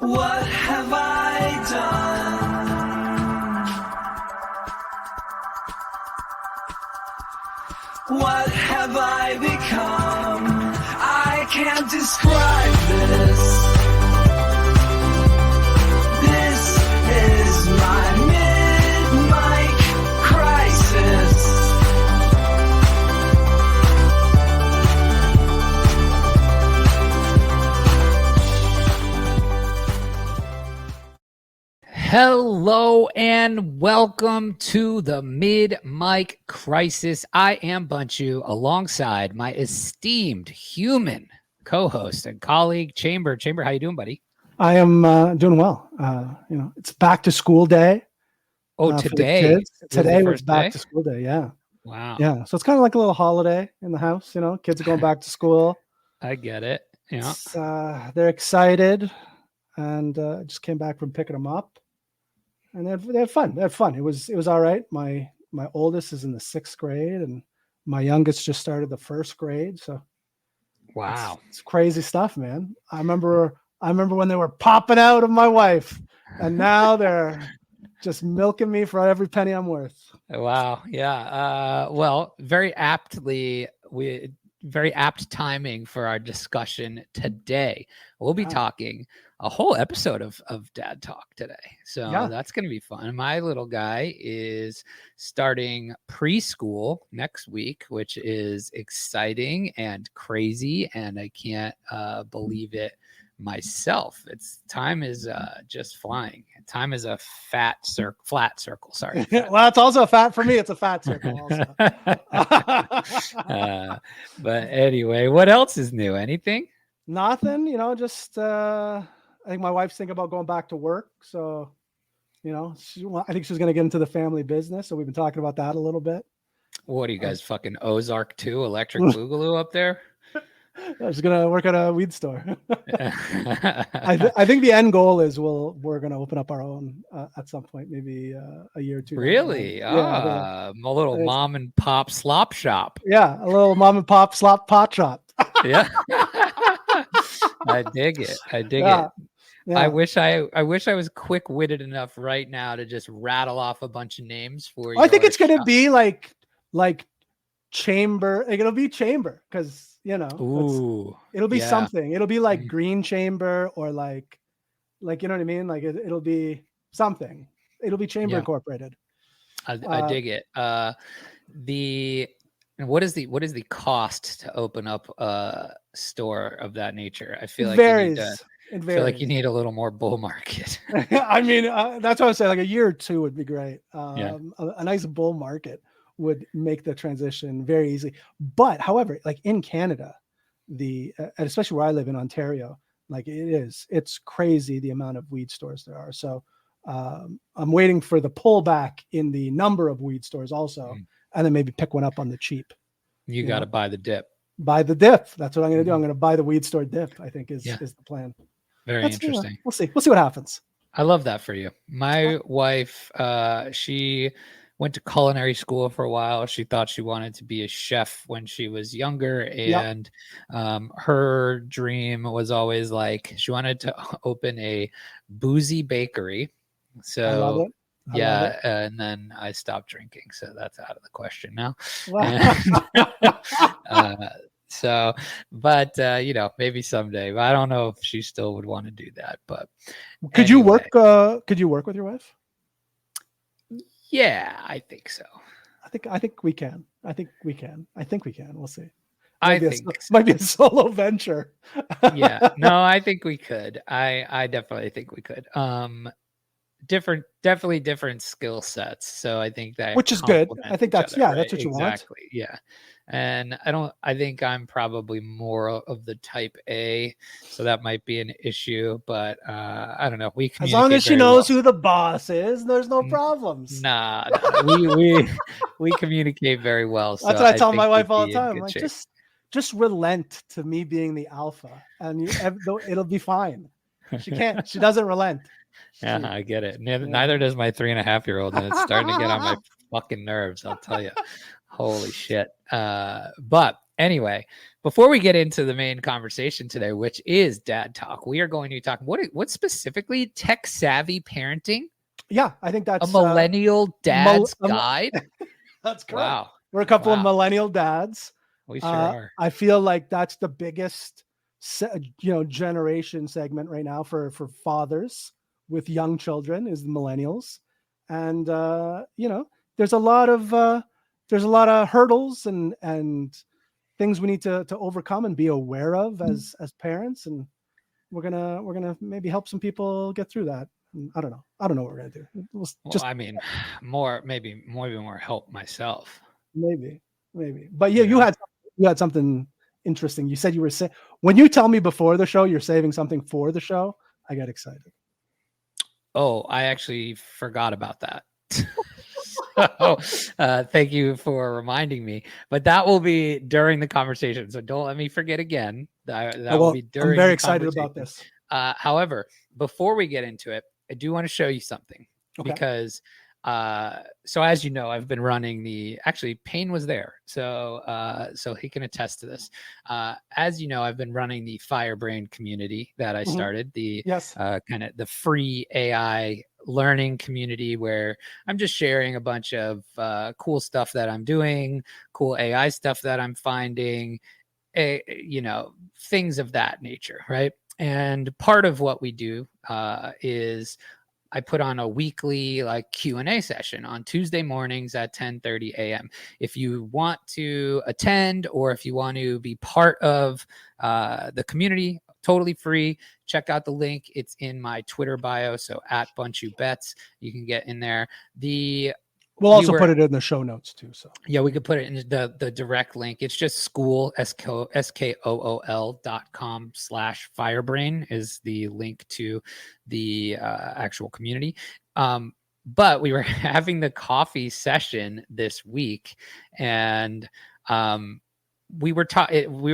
What have I done? What have I become? I can't describe this. This is my mid-mic crisis. Hello and welcome to the Mid-Mic Crisis. I am Bunchu alongside my esteemed human co-host and colleague, Chamber. Chamber, how you doing, buddy? I am doing well. It's back to school day. Oh, today? Today was back to school day, yeah. Wow. Yeah, so it's kind of like a little holiday in the house, kids are going back to school. I get it, yeah. They're excited, and just came back from picking them up. And they had fun. It was all right. My oldest is in the 6th grade, and my youngest just started the 1st grade. So, wow, it's crazy stuff, man. I remember when they were popping out of my wife, and now they're just milking me for every penny I'm worth. Wow, yeah. Well, very apt timing for our discussion today. We'll be talking a whole episode of Dad Talk today. So that's going to be fun. My little guy is starting preschool next week, which is exciting and crazy. And I can't believe it myself. Time is just flying. Time is a flat circle. Sorry. Well, it's also a fat for me. It's a fat circle also. But anyway, what else is new? Anything? Nothing, just I think my wife's thinking about going back to work. So, I think she's going to get into the family business. So we've been talking about that a little bit. What are you guys, fucking Ozark 2 Electric Boogaloo up there? I was going to work at a weed store. I think the end goal is we're going to open up our own at some point, maybe a year or two. Really? A little mom and pop slop shop. Yeah, a little mom and pop slop pot shop. Yeah. I dig it. Yeah. I wish I was quick-witted enough right now to just rattle off a bunch of names for you. I think it's going to be like Chamber. It'll be Chamber because it'll be something. It'll be like Green Chamber or like you know what I mean. Like it'll be something. It'll be Chamber Incorporated. I dig it. What is the cost to open up a store of that nature? I feel like it varies. You need a little more bull market. I mean, that's what I was saying. Like a year or two would be great. A nice bull market would make the transition very easy. But however, like in Canada, and especially where I live in Ontario, like it's crazy the amount of weed stores there are. So I'm waiting for the pullback in the number of weed stores also, and then maybe pick one up on the cheap. You got to buy the dip. Buy the dip. That's what I'm going to do. I'm going to buy the weed store dip, I think is the plan. Very interesting. We'll see what happens. I love that for you. My wife, she went to culinary school for a while. She thought she wanted to be a chef when she was younger. And her dream was always like, she wanted to open a boozy bakery. So I love it. And then I stopped drinking. So that's out of the question now. Maybe someday, but I don't know if she still would want to do that, but could you work with your wife? Yeah, I think so. I think we can. We'll see. Might be a solo venture. Yeah, no, I think we could. I definitely think we could. Definitely different skill sets. So I think that, which is good. I think that's right? That's what you want. Exactly. Yeah. And I think I'm probably more of the type A, so that might be an issue, but I don't know. As long as she knows who the boss is, there's no problems. Nah, we communicate very well. So that's what I tell my wife all the time. Like, just relent to me being the alpha, and it'll be fine. She doesn't relent. Yeah, I get it. Neither does my 3.5-year-old, and it's starting to get on my fucking nerves, I'll tell you. Holy shit. But Anyway, before we get into the main conversation today, which is dad talk, we are going to talk what specifically tech savvy parenting. Yeah, I think that's a millennial dad's guide. That's correct. Wow. We're a couple of millennial dads. We sure are. I feel like that's the biggest, generation segment right now for fathers with young children is the millennials. And, there's a lot of hurdles and things we need to overcome and be aware of as parents. And we're going to maybe help some people get through that. I don't know what we're going to do. Maybe more help myself. Maybe. But yeah, you had something interesting. You said you were saying, when you tell me before the show, you're saving something for the show, I get excited. Oh, I actually forgot about that. So, thank you for reminding me, but that will be during the conversation. So don't let me forget again. That will be during. I'm very excited about this. However, before we get into it, I do want to show you something because, so as you know, I've been running Payne was there. So he can attest to this. As you know, I've been running the Firebrain community that I started, kind of the free AI learning community where I'm just sharing a bunch of cool stuff that I'm doing, cool AI stuff that I'm finding, things of that nature. Right. And part of what we do is I put on a weekly Q&A session on Tuesday mornings at 10:30 a.m. If you want to attend or if you want to be part of the community, totally free. Check out the link. It's in my Twitter bio. So at Bunchu Bets, you can get in there. We'll also put it in the show notes too. So yeah, we could put it in the direct link. It's just school, skool.com/firebrain is the link to the actual community. But we were having the coffee session this week and we were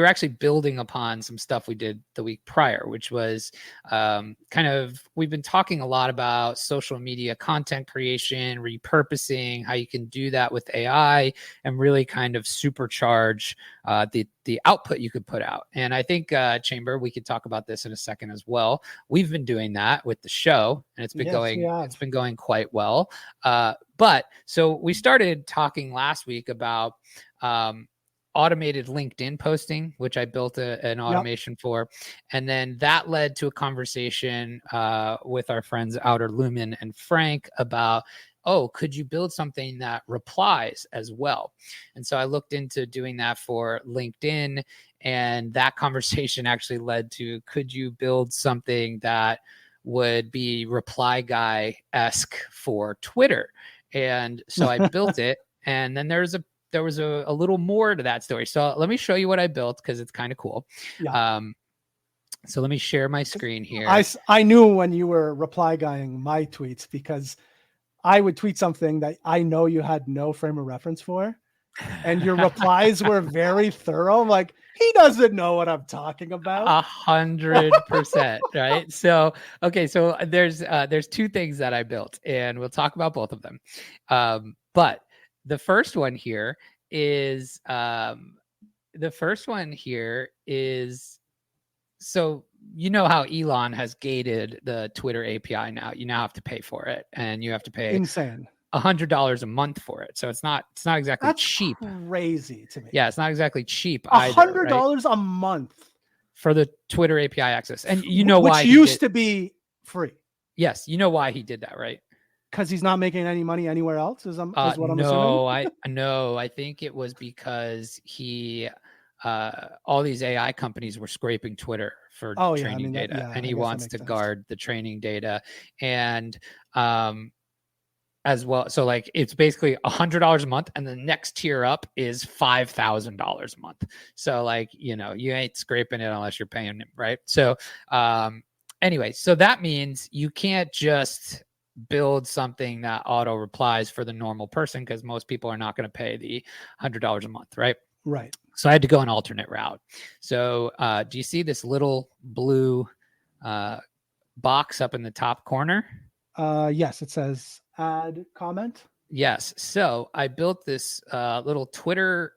actually building upon some stuff we did the week prior, which was we've been talking a lot about social media content creation, repurposing, how you can do that with AI and really kind of supercharge the output you could put out. And I think, Chamber, we could talk about this in a second as well. We've been doing that with the show and it's been going quite well. But so we started talking last week about, automated LinkedIn posting, which I built an automation for. And then that led to a conversation with our friends Outer Lumen and Frank about, could you build something that replies as well? And so I looked into doing that for LinkedIn. And that conversation actually led to, could you build something that would be reply guy-esque for Twitter? And so I built it. And then there was a little more to that story. So let me show you what I built because it's kind of cool. Yeah. So let me share my screen here. I knew when you were reply guying my tweets because I would tweet something that I know you had no frame of reference for. And your replies were very thorough. I'm like, he doesn't know what I'm talking about. 100%. Right. So, okay. So there's two things that I built and we'll talk about both of them. But the first one here is so you know how Elon has gated the Twitter API now. You now have to pay for it, and you have to pay insane $100 a month for it. So it's not exactly cheap. Crazy to me. Yeah, it's not exactly cheap. $100 a month for the Twitter API access, and you know why? Which used to be free. Yes, you know why he did that, right? Because he's not making any money anywhere else, is what I'm assuming? I think it was because he all these AI companies were scraping Twitter for training data, and he wants to guard the training data. And as well, so it's basically $100 a month, and the next tier up is $5,000 a month. So you ain't scraping it unless you're paying him, right? So anyway, so that means you can't just build something that auto replies for the normal person because most people are not going to pay the $100 a month, right? Right. So I had to go an alternate route. So do you see this little blue box up in the top corner? Yes, it says add comment. Yes. So I built this little Twitter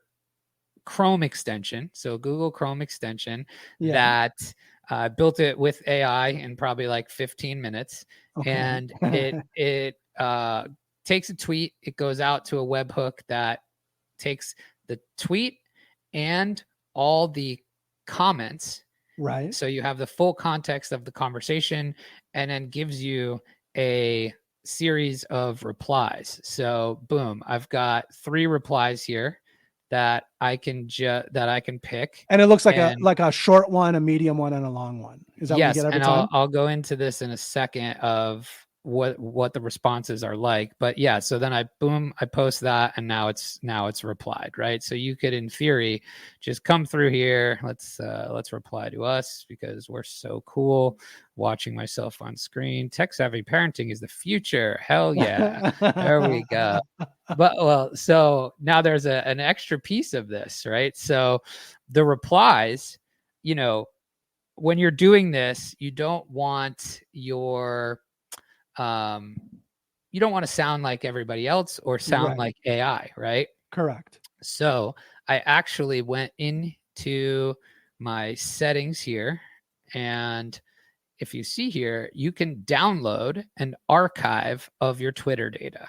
Chrome extension. So Google Chrome extension Yeah. that built it with AI in probably like 15 minutes. Okay. And it takes a tweet. It goes out to a webhook that takes the tweet and all the comments. Right. So you have the full context of the conversation and then gives you a series of replies. So boom, I've got 3 replies here that I can pick. And it looks like a short one, a medium one, and a long one. Is that what you get every time? I'll go into this in a second of what the responses are like. But yeah, so then I post that, and now it's replied, right? So you could, in theory, just come through here. Let's reply to us because we're so cool. Watching myself on screen. Tech savvy parenting is the future. Hell yeah. There we go. But so now there's an extra piece of this, right? So the replies, when you're doing this, you don't want you don't want to sound like everybody else or sound like AI, right? Correct. So I actually went into my settings here, and if you see here, you can download an archive of your Twitter data.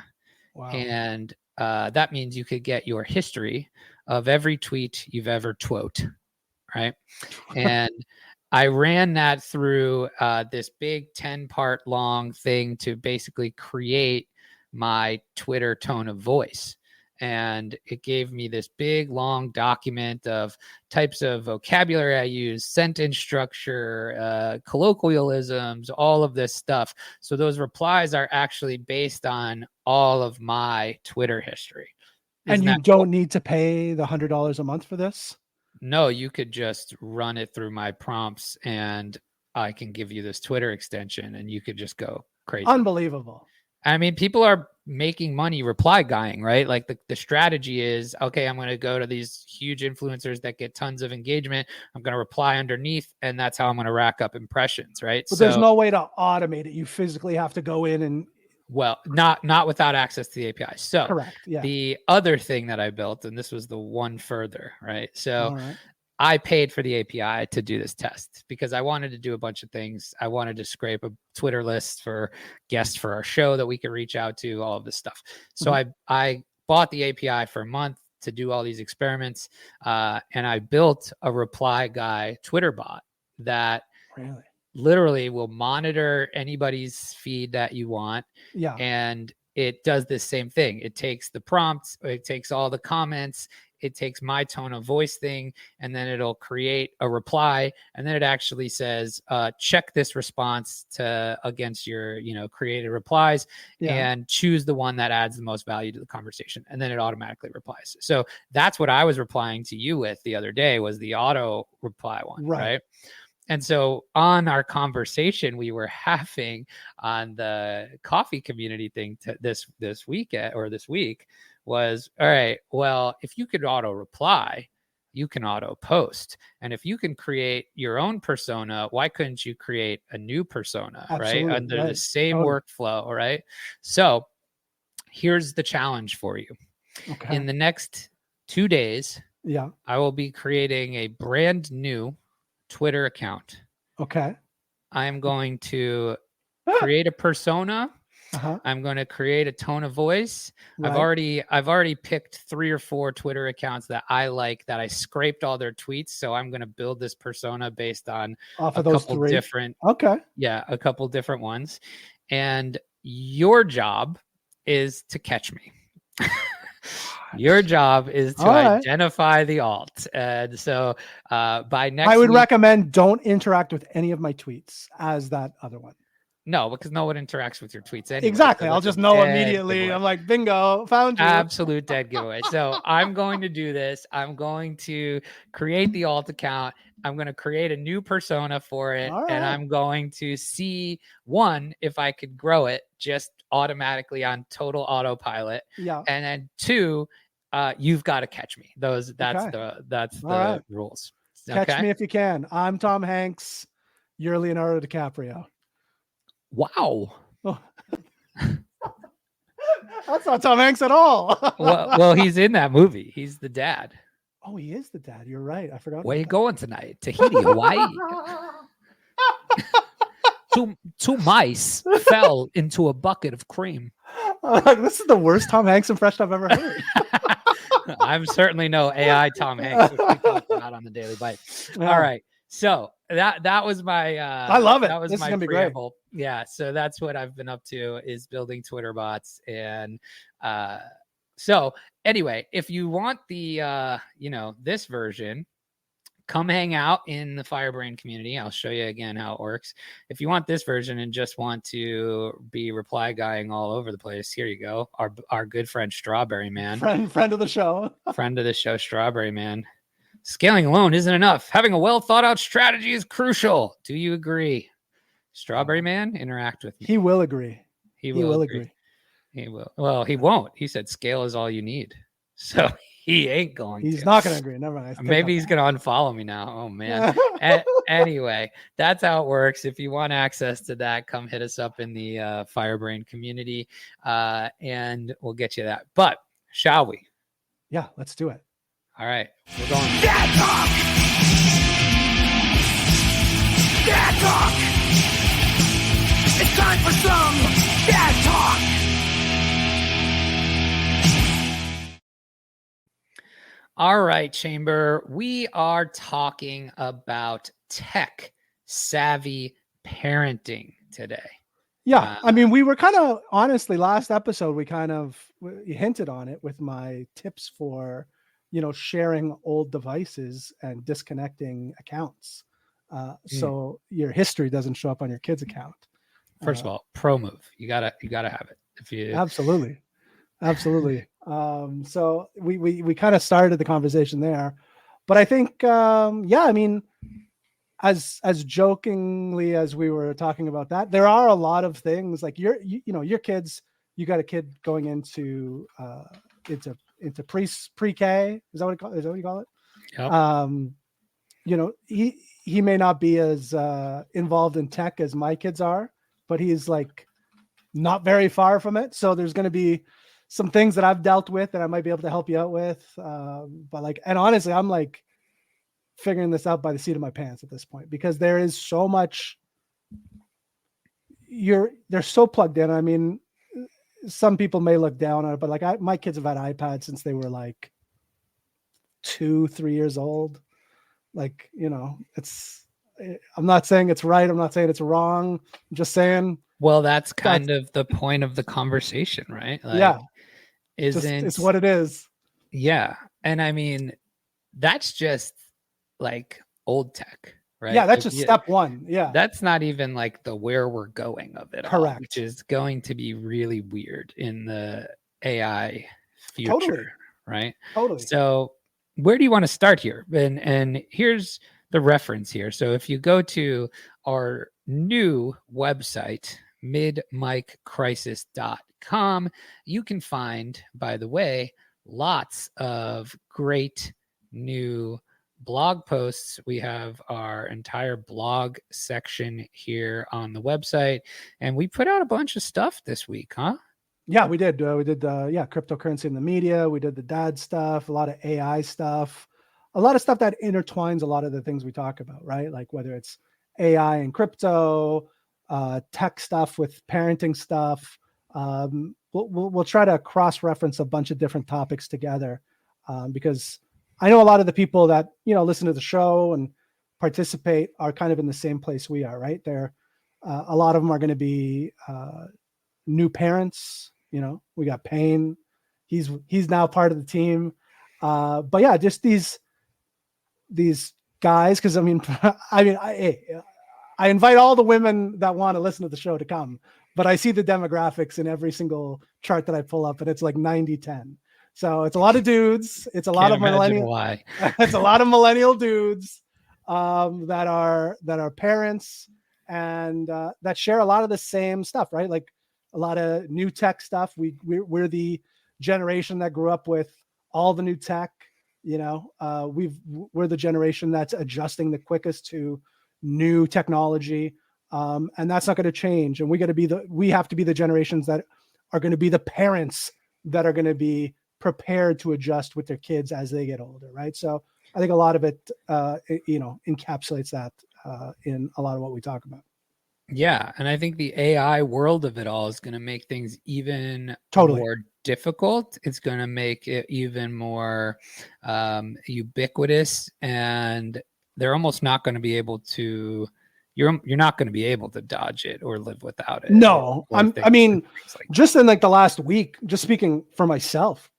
Wow. And that means you could get your history of every tweet you've ever twote, right? And I ran that through this big 10-part long thing to basically create my Twitter tone of voice. And it gave me this big, long document of types of vocabulary I use, sentence structure, colloquialisms, all of this stuff. So those replies are actually based on all of my Twitter history. And you don't need to pay the $100 a month for this? No, you could just run it through my prompts, and I can give you this Twitter extension, and you could just go crazy. Unbelievable. I mean, people are making money reply guying, right? Like the strategy is, okay, I'm going to go to these huge influencers that get tons of engagement. I'm going to reply underneath, and that's how I'm going to rack up impressions, right? But there's no way to automate it. You physically have to go in and... Well, not without access to the API. So correct. Yeah. The other thing that I built, and this was the one further, right? So I paid for the API to do this test because I wanted to do a bunch of things. I wanted to scrape a Twitter list for guests for our show that we could reach out to, all of this stuff. So I bought the API for a month to do all these experiments. And I built a reply guy Twitter bot that literally will monitor anybody's feed that you want. Yeah. And it does the same thing. It takes the prompts, it takes all the comments, it takes my tone of voice thing, and then it'll create a reply. And then it actually says, check this response against your, created replies and choose the one that adds the most value to the conversation. And then it automatically replies. So that's what I was replying to you with the other day, was the auto reply one, right? And so on our conversation we were having on the coffee community thing this weekend or this week was, all right, well, if you could auto reply, you can auto post. And if you can create your own persona, why couldn't you create a new persona, right? Under the same workflow, right? So here's the challenge for you. Okay. In the next 2 days, I will be creating a brand new Twitter account. Okay. I'm going to create a persona. I'm going to create a tone of voice. I've already picked 3 or 4 Twitter accounts that I like, that I scraped all their tweets. So I'm going to build this persona based on a couple different ones. And your job is to catch me. Your job is to identify the alt. And so by next week, I would recommend don't interact with any of my tweets as that other one. No, because no one interacts with your tweets anyway. Exactly. So I'll just know immediately. Giveaway. I'm like, bingo, found you. Absolute dead giveaway. So I'm going to do this. I'm going to create the alt account. I'm going to create a new persona for it. And I'm going to see, one, if I could grow it just automatically on total autopilot. Yeah. And then 2, you've got to catch me. That's the rules. Catch me if you can. I'm Tom Hanks. You're Leonardo DiCaprio. Wow. Oh. That's not Tom Hanks at all. well, he's in that movie. He's the dad. Oh, he is the dad. You're right. I forgot. Where about you that. going tonight? Tahiti, Hawaii. Two mice fell into a bucket of cream. This is the worst Tom Hanks impression I've ever heard. I'm certainly no AI Tom Hanks, which we talk about on the Daily Bite. Yeah. All right. So that was my I love it. That was This is my gonna be preamble. Great. Yeah. So that's what I've been up to, is building Twitter bots. And so anyway, if you want the this version, come hang out in the Firebrain community. I'll show you again how it works. If you want this version and just want to be reply guying all over the place, here you go. Our good friend Strawberry Man. Friend of the show. Friend of the show, Strawberry Man. Scaling alone isn't enough. Having a well thought out strategy is crucial. Do you agree? Strawberry Man, interact with me. He will agree. He will agree. He will. Well, he won't. He said scale is all you need. So he ain't going He's not going to agree. Never mind. Maybe he's going to unfollow me now. Oh, man. Anyway, that's how it works. If you want access to that, come hit us up in the Firebrain community and we'll get you that. But shall we? Yeah, let's do it. All right. We're going. Dad talk! Dad talk! It's time for some dad talk! All right, Chamber. We are talking about tech savvy parenting today. Yeah. I mean, we were kind of, honestly, last episode, we kind of hinted on it with my tips for, sharing old devices and disconnecting accounts. So your history doesn't show up on your kid's account. First of all, pro move. You gotta have it. If you Absolutely. So we kind of started the conversation there, but I think, I mean, as jokingly as we were talking about that, there are a lot of things like your kids, you got a kid going into pre-K. Is that what you call it? Yep. He may not be as involved in tech as my kids are, but he's like not very far from it. So there's going to be some things that I've dealt with that I might be able to help you out with. And honestly, I'm like figuring this out by the seat of my pants at this point, because there is so much. They're so plugged in. I mean, some people may look down on it, but like my kids have had iPads since they were like 2-3 years old. Like, I'm not saying it's right. I'm not saying it's wrong. I'm just saying. Well, that's kind of the point of the conversation, right? Like, yeah. It's what it is. Yeah. And I mean, that's just like old tech, right? Yeah, that's just step one. Yeah. That's not even like the where we're going of it. Correct. All, which is going to be really weird in the AI future, totally. Right? Totally. So where do you want to start here? And here's the reference here. So if you go to our new website, midmiccrisis.com, you can find, by the way, lots of great new blog posts. We have our entire blog section here on the website, and we put out a bunch of stuff this week, huh? Yeah, we did. We did cryptocurrency in the media. We did the dad stuff, a lot of AI stuff, a lot of stuff that intertwines a lot of the things we talk about, right? Like whether it's AI and crypto, tech stuff with parenting stuff. We'll try to cross-reference a bunch of different topics together, because I know a lot of the people that listen to the show and participate are kind of in the same place we are, right? They're a lot of them are going to be new parents. We got Payne. He's now part of the team. But yeah, just these guys, because I invite all the women that want to listen to the show to come, but I see the demographics in every single chart that I pull up, and it's like 90-10. So it's a lot of dudes. It's a lot of millennial. Why? It's a lot of millennial dudes that are parents and that share a lot of the same stuff, right? Like a lot of new tech stuff. We're the generation that grew up with all the new tech. We're the generation that's adjusting the quickest to new technology, and that's not going to change. And we have to be the generations that are going to be the parents that are going to be prepared to adjust with their kids as they get older, right? So I think a lot of it, encapsulates that in a lot of what we talk about. Yeah, and I think the AI world of it all is going to make things even Totally. more difficult. It's going to make it even more ubiquitous, and they're almost not going to be able to. You're not going to be able to dodge it or live without it. No, things like just in like the last week, just speaking for myself,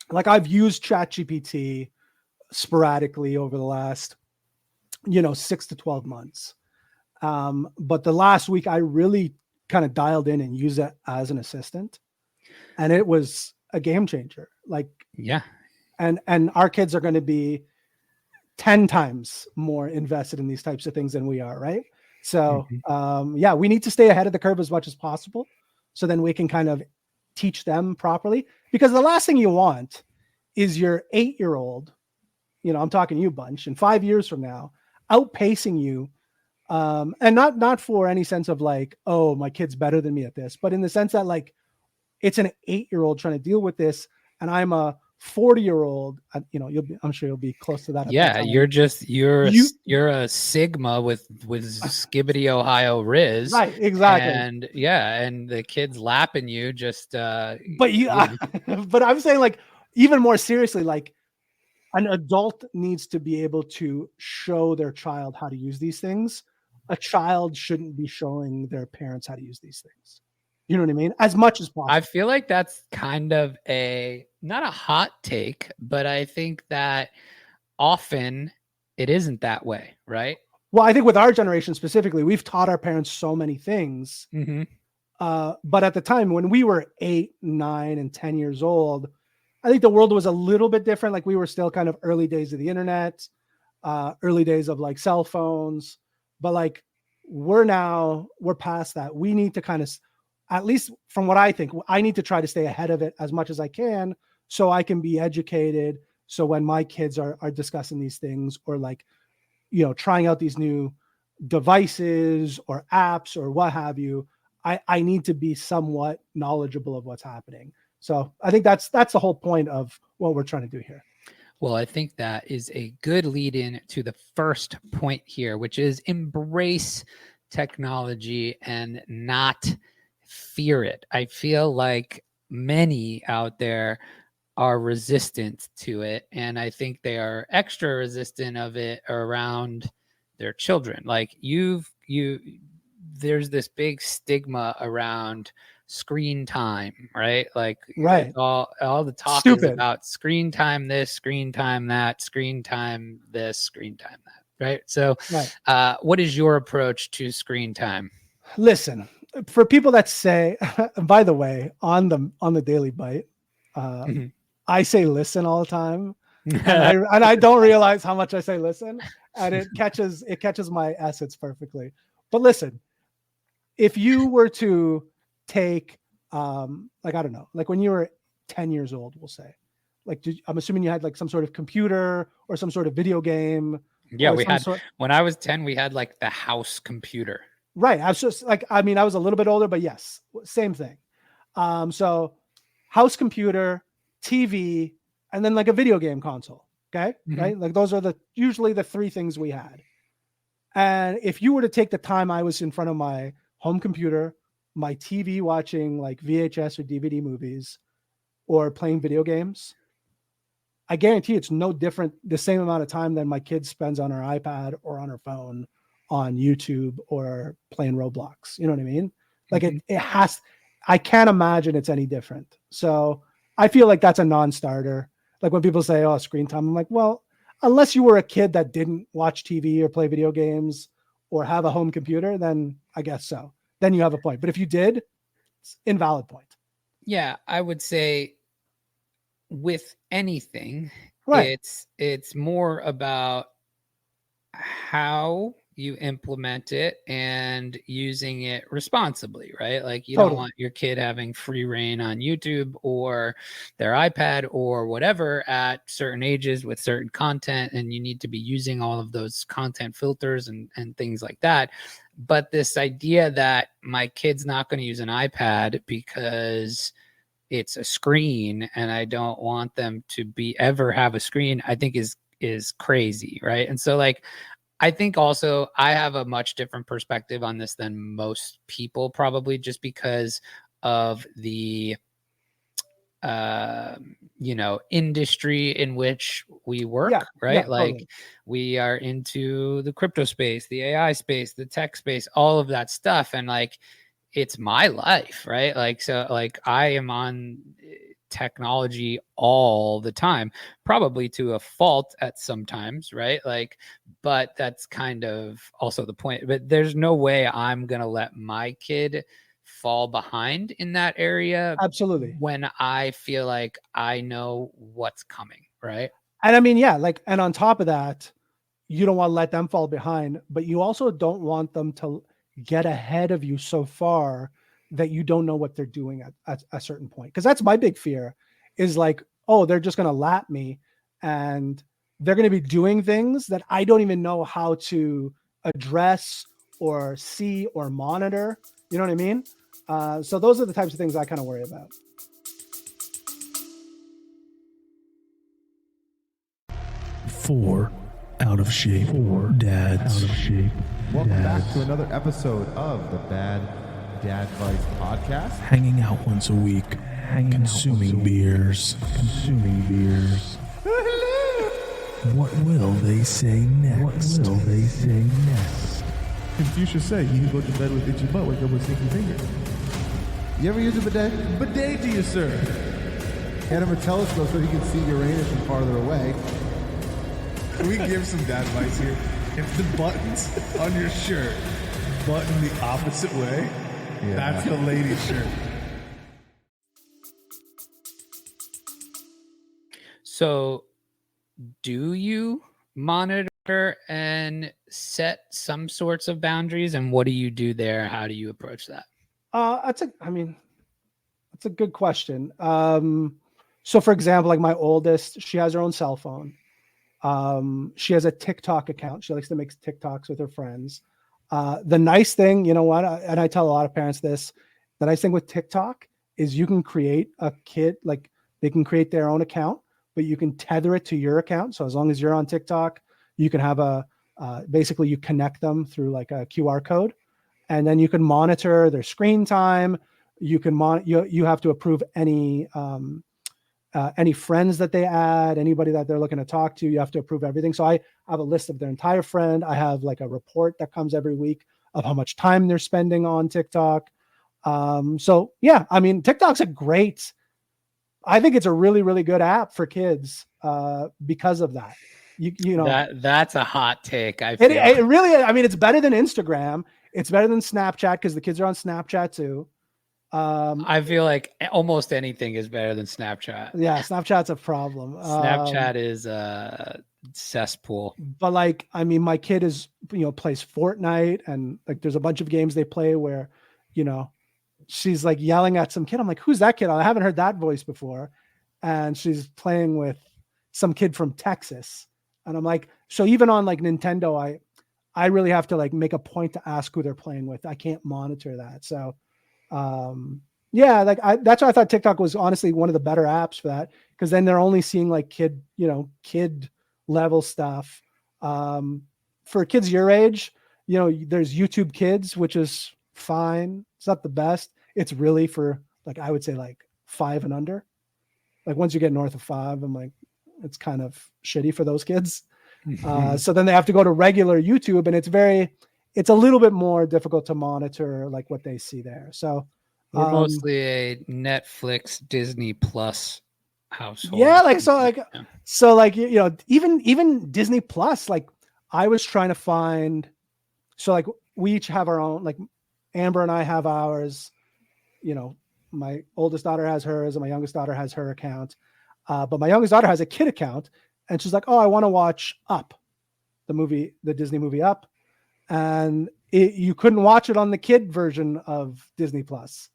like I've used ChatGPT sporadically over the last, 6 to 12 months. But the last week I really kind of dialed in and used it as an assistant, and it was a game changer. Like, yeah, and our kids are going to be 10 times more invested in these types of things than we are, right? So we need to stay ahead of the curve as much as possible, so then we can kind of teach them properly. Because the last thing you want is your 8-year-old, I'm talking to you, Bunch, and 5 years from now, outpacing you. And not for any sense of like, oh, my kid's better than me at this, but in the sense that like it's an 8-year-old trying to deal with this, and I'm a 40-year-old. I'm sure you'll be close to that. Yeah, you're a Sigma with Skibbity Ohio Riz, right? Exactly. And the kid's lapping you just. But but I'm saying like even more seriously, like an adult needs to be able to show their child how to use these things. A child shouldn't be showing their parents how to use these things. You know what I mean? As much as possible. I feel like that's kind of not a hot take, but I think that often it isn't that way, right? Well, I think with our generation specifically, we've taught our parents so many things. But at the time when we were 8, 9, and 10 years old, I think the world was a little bit different. Like we were still kind of early days of the internet, early days of like cell phones, but like we're past that. We need to kind of, at least from what I think, I need to try to stay ahead of it as much as I can, so I can be educated. So when my kids are discussing these things, or like, trying out these new devices or apps or what have you, I need to be somewhat knowledgeable of what's happening. So I think that's the whole point of what we're trying to do here. Well, I think that is a good lead in to the first point here, which is embrace technology and not fear it. I feel like many out there are resistant to it, and I think they are extra resistant of it around their children. Like there's this big stigma around screen time, right? Like, right, all the talk is about screen time this, screen time that, screen time this, screen time that, right? So right. What is your approach to screen time? Listen, for people that say, by the way, on the Daily Bite, I say listen all the time, and I don't realize how much I say listen, and it catches my essence perfectly. But listen, if you were to take like, I don't know, like when you were 10 years old, we'll say, like, I'm assuming you had like some sort of computer or some sort of video game. Yeah, when I was 10, we had like the house computer. Right. I was just like, I mean, I was a little bit older, but yes, same thing. So house computer, TV, and then like a video game console. Okay. Right. Like those are usually the three things we had. And if you were to take the time I was in front of my home computer, my TV, watching like VHS or DVD movies, or playing video games, I guarantee it's no different, the same amount of time than my kid spends on her iPad or on her phone on YouTube or playing Roblox. You know what I mean? Like I can't imagine it's any different. So I feel like that's a non-starter. Like when people say, oh, screen time, I'm like, well, unless you were a kid that didn't watch TV or play video games or have a home computer, then I guess so. Then you have a point. But if you did, it's invalid point. Yeah, I would say with anything, right, it's more about how you implement it and using it responsibly, right? Like you don't want your kid having free reign on YouTube or their iPad or whatever at certain ages with certain content, and you need to be using all of those content filters and things like that. But this idea that my kid's not going to use an iPad because it's a screen and I don't want them to ever have a screen, I think is crazy, right? And so like I think also I have a much different perspective on this than most people, probably just because of the industry in which we work, right? Like totally. We are into the crypto space, the AI space, the tech space, all of that stuff. And like, it's my life, right? Like, so like I am on technology all the time, probably to a fault at sometimes, right? Like, but that's kind of also the point. But there's no way I'm going to let my kid fall behind in that area. Absolutely. When I feel like I know what's coming, right? And I mean, yeah, like, and on top of that, you don't want to let them fall behind, but you also don't want them to get ahead of you so far that you don't know what they're doing at a certain point. Because that's my big fear is like, oh, they're just going to lap me and they're going to be doing things that I don't even know how to address or see or monitor. You know what I mean? So those are the types of things I kind of worry about. Four out of shape. Four dads. Out of shape. Welcome back to another episode of the Bad Dad Advice Podcast. Hanging out once a week. Consuming beers. What will they say next? Confucius said, "You go to bed with itchy butt, wake up with stinky fingers." You ever use a bidet? Bidet to you, sir. Hand him a telescope so he can see Uranus from farther away. Can we give some dad advice here? If the buttons on your shirt button the opposite way, that's the lady's shirt. So, do you monitor and set some sorts of boundaries? And what do you do there? How do you approach that? That's a good question. So for example, like my oldest, she has her own cell phone. She has a TikTok account. She likes to make TikToks with her friends. The nice thing, you know what, and I tell a lot of parents this, the nice thing with TikTok is you can create a kid, like they can create their own account, but you can tether it to your account. So as long as you're on TikTok, you can have basically you connect them through like a QR code, and then you can monitor their screen time. You can you have to approve any friends that they add, anybody that they're looking to talk to. You have to approve everything. So I have a list of their entire friend. I have like a report that comes every week of how much time they're spending on TikTok. So yeah, I mean, TikTok's I think it's a really, really good app for kids because of that. You know, that's a hot take. It really, I mean, it's better than Instagram. It's better than Snapchat because the kids are on Snapchat too. I feel like almost anything is better than Snapchat. Yeah, Snapchat's a problem. Snapchat is a cesspool. But like, I mean, my kid plays Fortnite, and like there's a bunch of games they play where, she's like yelling at some kid. I'm like, who's that kid? I haven't heard that voice before. And she's playing with some kid from Texas. And I'm like, so even on like Nintendo, I really have to like make a point to ask who they're playing with. I can't monitor that. So yeah, like that's why I thought TikTok was honestly one of the better apps for that, because then they're only seeing like kid level stuff. For kids your age, there's YouTube Kids, which is fine. It's not the best. It's really for like, I would say like 5 and under. Like once you get north of 5, I'm like, it's kind of shitty for those kids. So then they have to go to regular YouTube, and it's a little bit more difficult to monitor like what they see there. So we're mostly a Netflix, Disney Plus household. Yeah, even Disney Plus, like I was trying to find, so like we each have our own, like Amber and I have ours, my oldest daughter has hers and my youngest daughter has her account. But my youngest daughter has a kid account, and she's like, oh, I want to watch Up, the Disney movie Up. And you couldn't watch it on the kid version of Disney Plus.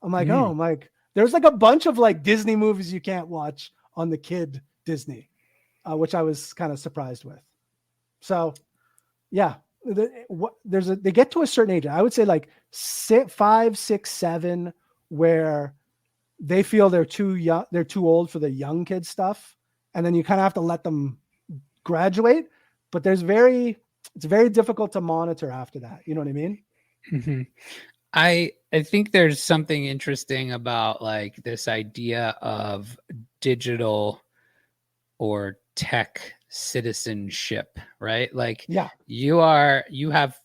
I'm like, oh, I'm like, there's like a bunch of like Disney movies you can't watch on the kid Disney, which I was kind of surprised with. So yeah, they get to a certain age. I would say like 5, 6, 7, where they feel they're too young, they're too old for the young kid stuff, and then you kind of have to let them graduate. But it's very difficult to monitor after that. You know what I mean? Mm-hmm. I think there's something interesting about like this idea of digital or tech citizenship, right? Like you have,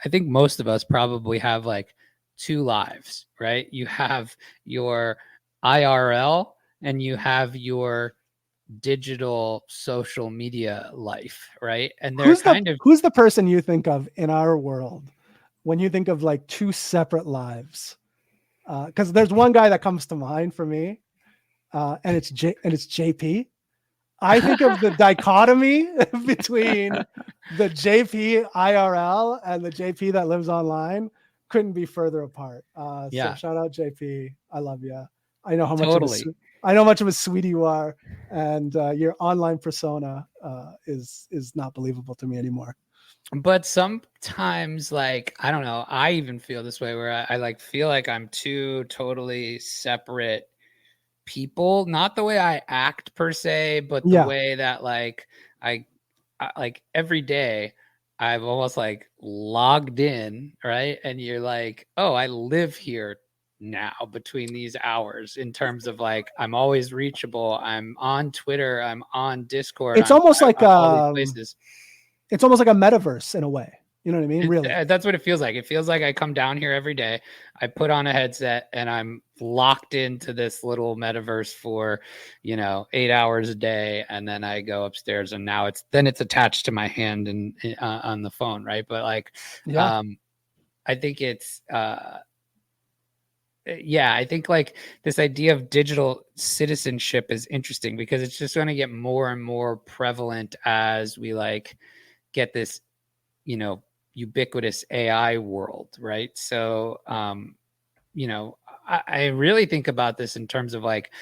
I think most of us probably have like two lives, right? You have your IRL and you have your digital social media life, right? And they're who's the person you think of in our world when you think of like two separate lives? Because there's one guy that comes to mind for me, and it's JP. I think of the dichotomy between the JP IRL and the JP that lives online couldn't be further apart. So shout out JP. I love you. I know how much of a sweetie you are, and your online persona is not believable to me anymore. But sometimes, like, I don't know, I even feel this way where I like feel like I'm two totally separate people, not the way I act per se, but the way that like I like every day I've almost like logged in, right? And you're like, oh, I live here now between these hours in terms of like I'm always reachable. I'm on Twitter, I'm on Discord. It's almost like all these places. It's almost like a metaverse in a way. You know what I mean? Really. That's what it feels like. It feels like I come down here every day. I put on a headset and I'm locked into this little metaverse for, 8 hours a day. And then I go upstairs and now it's attached to my hand and on the phone. Right. But like, I think it's, I think like this idea of digital citizenship is interesting because it's just going to get more and more prevalent as we like get this, ubiquitous AI world, right? So, I really think about this in terms of like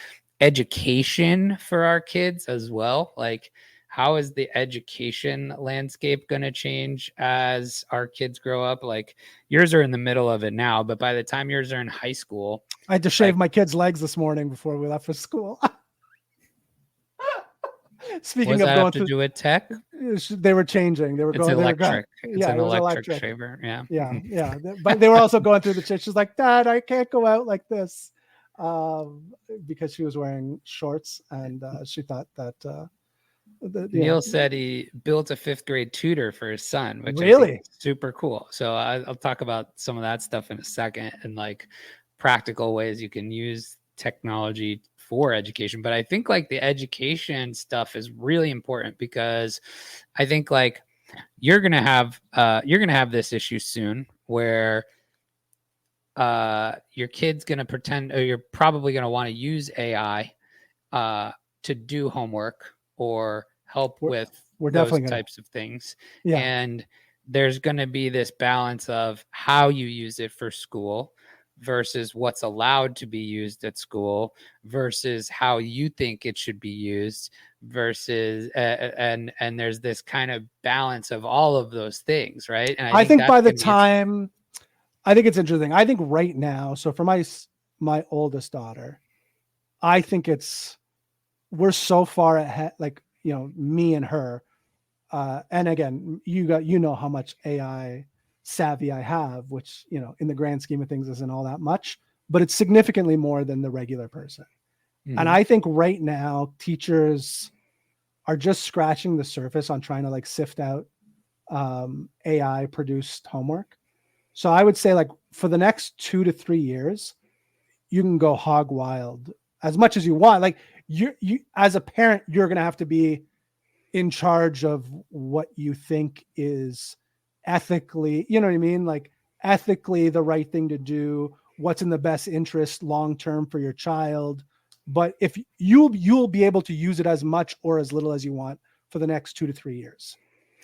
education for our kids as well. Like, how is the education landscape going to change as our kids grow up? Like, yours are in the middle of it now, but by the time yours are in high school, I had to shave my kids' legs this morning before we left for school. Speaking of going to do with tech, they were changing. They were going. Electric. It's an electric shaver. Yeah. But they were also going through the shit. She's like, Dad, I can't go out like this, because she was wearing shorts, and she thought that. Neil said he built a 5th grade tutor for his son, which really I think is super cool. So I'll talk about some of that stuff in a second and like practical ways you can use technology for education. But I think like the education stuff is really important because I think like you're gonna have this issue soon where your kid's gonna pretend, or you're probably gonna want to use AI to do homework or help with those types of things. And there's going to be this balance of how you use it for school versus what's allowed to be used at school versus how you think it should be used versus and there's this kind of balance of all of those things, right? And I think by the time, I think it's interesting. I think right now, so for my oldest daughter, I think we're so far ahead, like, me and her, and again, you know how much AI savvy I have, which, in the grand scheme of things isn't all that much, but it's significantly more than the regular person. Mm-hmm. And I think right now teachers are just scratching the surface on trying to like sift out AI produced homework. So I would say like for the next 2 to 3 years, you can go hog wild as much as you want. Like you as a parent, you're going to have to be in charge of what you think is ethically, you know what I mean? Like ethically the right thing to do, what's in the best interest long-term for your child. But if you'll be able to use it as much or as little as you want for the next 2 to 3 years.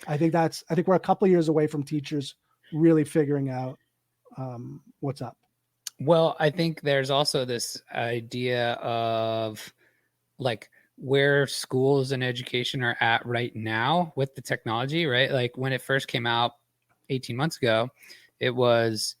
I think we're a couple of years away from teachers really figuring out what's up. Well, I think there's also this idea of like where schools and education are at right now with the technology, right? Like when it first came out 18 months ago, it was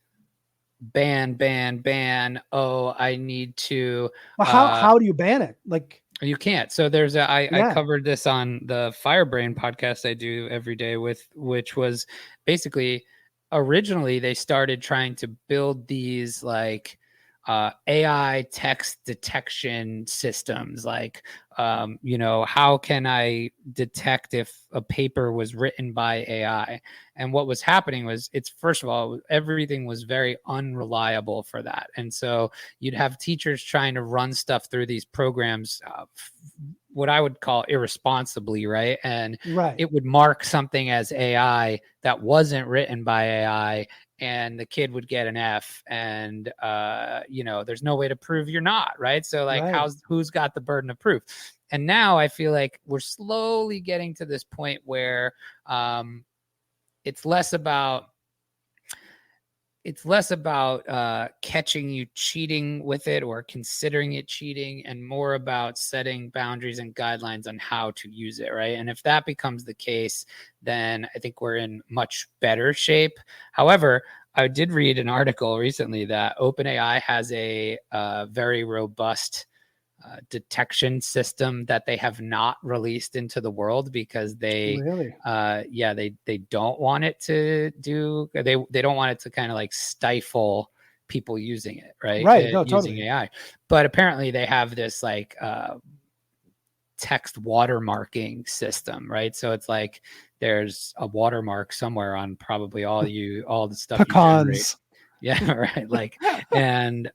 ban. Oh, I need to. But how do you ban it? Like, you can't. So there's I Yeah. covered this on the Firebrain podcast I do every day which was basically originally they started trying to build these like AI text detection systems, like how can I detect if a paper was written by AI? And what was happening was, it's first of all, everything was very unreliable for that. And so you'd have teachers trying to run stuff through these programs, what I would call irresponsibly, right? And right. it would mark something as AI that wasn't written by AI, and the kid would get an F, and there's no way to prove you're not, right? So like, Right. who's got the burden of proof? And now I feel like we're slowly getting to this point where it's less about catching you cheating with it or considering it cheating, and more about setting boundaries and guidelines on how to use it, right? And if that becomes the case, then I think we're in much better shape. However, I did read an article recently that OpenAI has a very robust detection system that they have not released into the world because they Really? they don't want it to do, they don't want it to kind of like stifle people using it, right? No, using totally. AI. But apparently they have this like text watermarking system, right? So it's like there's a watermark somewhere on probably all the stuff you generate. Pecans. Yeah, right. Like, and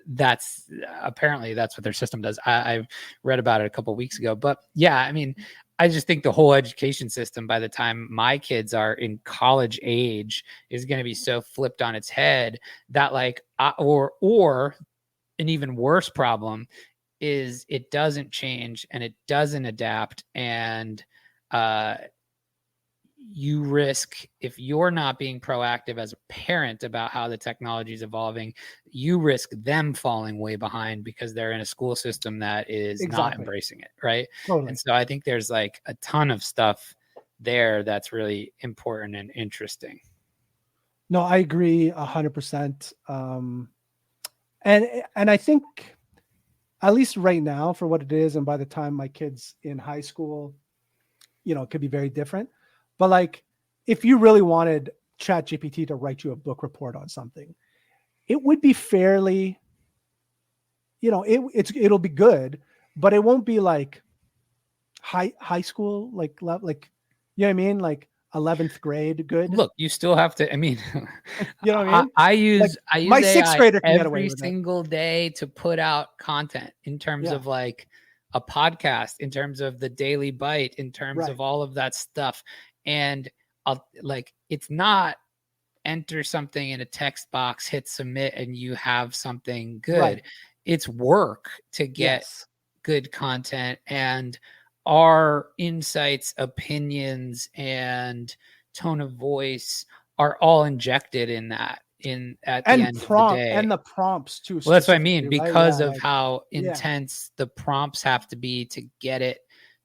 that's apparently that's what their system does. I've read about it a couple of weeks ago, but yeah, I mean, I just think the whole education system, by the time my kids are in college age, is going to be so flipped on its head that like, or an even worse problem is it doesn't change and it doesn't adapt, and you risk, if you're not being proactive as a parent about how the technology is evolving, you risk them falling way behind because they're in a school system that is not embracing it, right? Totally. And so I think there's like a ton of stuff there that's really important and interesting. No, I agree 100%. And I think, at least right now, for what it is, and by the time my kid's in high school, it could be very different. But like, if you really wanted ChatGPT to write you a book report on something, it would be fairly, it'll be good, but it won't be like high school, like you know what I mean, like 11th grade good. Look, you still have to. I mean, you know what I mean? I use my sixth AI grader can get away every with single day to put out content in terms of like a podcast, in terms of the Daily Bite, in terms of all of that stuff. And I'll like, it's not enter something in a text box, hit submit, and you have something good. Right. It's work to get good content, and our insights, opinions, and tone of voice are all injected in that. At the end of the day, and the prompts too. Well, that's what I mean, because of like, how intense the prompts have to be to get it